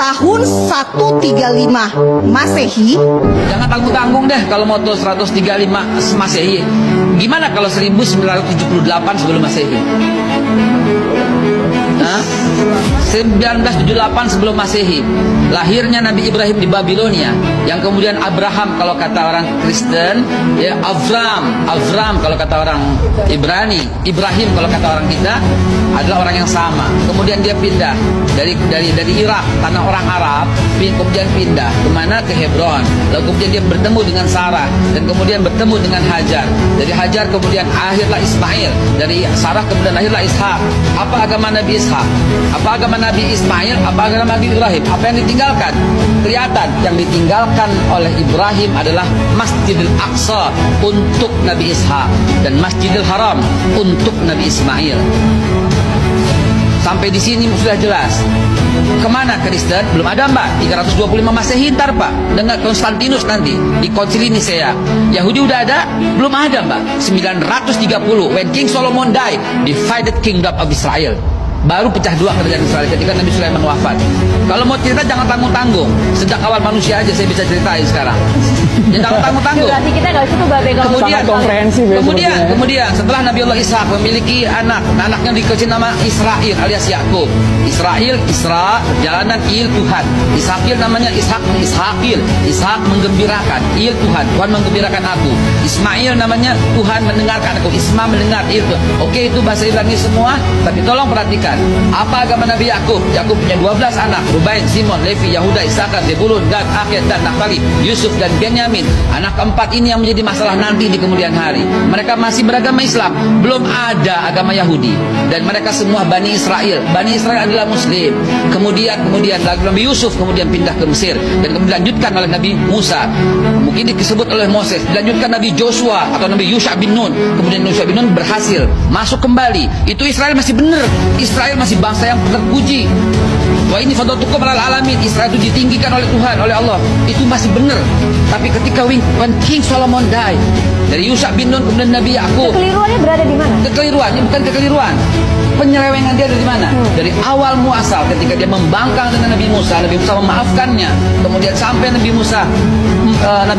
tahun 135 Masehi. Jangan tanggung-tanggung deh kalau mau 135 Masehi. Gimana kalau 1978 sebelum Masehi? Hah? 1978 sebelum Masehi, lahirnya Nabi Ibrahim di Babilonia, yang kemudian Abraham kalau kata orang Kristen, ya Avram kalau kata orang Ibrani, Ibrahim kalau kata orang kita, adalah orang yang sama. Kemudian dia pindah dari Irak, tanah orang Arab, kemudian pindah kemana? Ke Hebron. Lalu kemudian dia bertemu dengan Sarah, dan kemudian bertemu dengan Hajar. Dari Hajar kemudian akhirlah Ismail, dari Sarah kemudian lahirlah Ishak. Apa agama Nabi Ishak? Apa agama Nabi Ismail? Apa agama Nabi Ibrahim? Apa yang ditinggalkan? Kelihatan yang ditinggalkan oleh Ibrahim adalah Masjidil Aqsa untuk Nabi Ishak, dan Masjidil Haram untuk Nabi Ismail. Sampai di sini sudah jelas. Kemana Kristen? Belum ada, Mbak. 325 Masehi ntar, Pak. Dengan Konstantinus nanti di Konsili Nisea. Yahudi udah ada? Belum ada, Mbak. 930 when King Solomon died, divided kingdom of Israel. Baru pecah dua kerajaan Israel ketika Nabi Sulaiman wafat. Kalau mau cerita jangan tanggung-tanggung. Sejak awal manusia aja saya bisa ceritain sekarang. Jangan tanggung-tanggung. Berarti kita nggak situ babe Kemudian setelah Nabi Allah Ishak memiliki anaknya dikasih nama Israel alias Yakub. Israel, Isra, jalanan Il Tuhan. Ishakil namanya Ishak menggembirakan. Il Tuhan menggembirakan aku. Ismail namanya Tuhan mendengarkan aku. Isma mendengar Il Tuhan. Oke, itu bahasa Ibrani semua, tapi tolong perhatikan. Apa agama Nabi Yakub? Yakub punya 12 anak, Rubain, Simon, Levi, Yahuda, Isakar, Zebulun, Gad, Akhir, dan Naftali, Yusuf, dan Benyamin. Anak keempat ini yang menjadi masalah nanti di kemudian hari. Mereka masih beragama Islam, belum ada agama Yahudi, dan mereka semua Bani Israel. Bani Israel adalah Muslim. Kemudian Nabi Yusuf kemudian pindah ke Mesir, dan kemudian dilanjutkan oleh Nabi Musa. Mungkin disebut oleh Moses, dilanjutkan Nabi Joshua atau Nabi Yusha bin Nun. Kemudian Yusha bin Nun berhasil masuk kembali. Itu Israel masih benar. Israel masih bangsa yang terpuji. Wah, ini fadlukum alal alamin. Israel itu ditinggikan oleh Tuhan, oleh Allah. Itu masih benar. Tapi ketika when King Solomon died, dari Yusha bin Nun kemudian Nabi Yakub. Kekeliruannya berada di mana? Kekeliruan, ini bukan kekeliruan. Penyelewengan dia dari mana? Dari awal muasal ketika dia membangkang dengan Nabi Musa memaafkannya. Kemudian sampai Nabi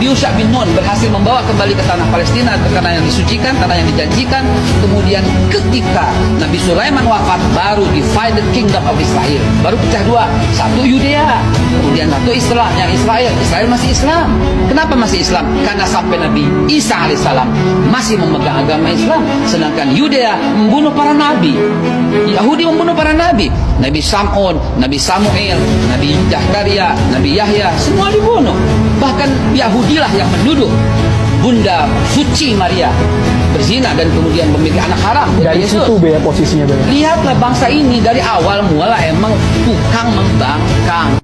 Yusha bin Nun berhasil membawa kembali ke tanah Palestina, ke tanah yang disucikan, tanah yang dijanjikan. Kemudian ketika Nabi Sulaiman wafat, baru divided kingdom of Israel. Baru pecah dua. Satu Yudea, kemudian satu Islam, yang Israel. Israel masih Islam. Kenapa masih Islam? Karena sampai Nabi Isa alaihissalam masih memegang agama Islam. Sedangkan Yudea membunuh para nabi. Yahudi membunuh para nabi. Nabi Sam'un, Nabi Samuel, Nabi Zakaria, Nabi Yahya, semua dibunuh. Bahkan Yahudilah yang menuduh Bunda suci Maria berzina dan kemudian memiliki anak haram. Dari situ ya posisinya. Lihatlah bangsa ini dari awal mula emang tukang membangkang.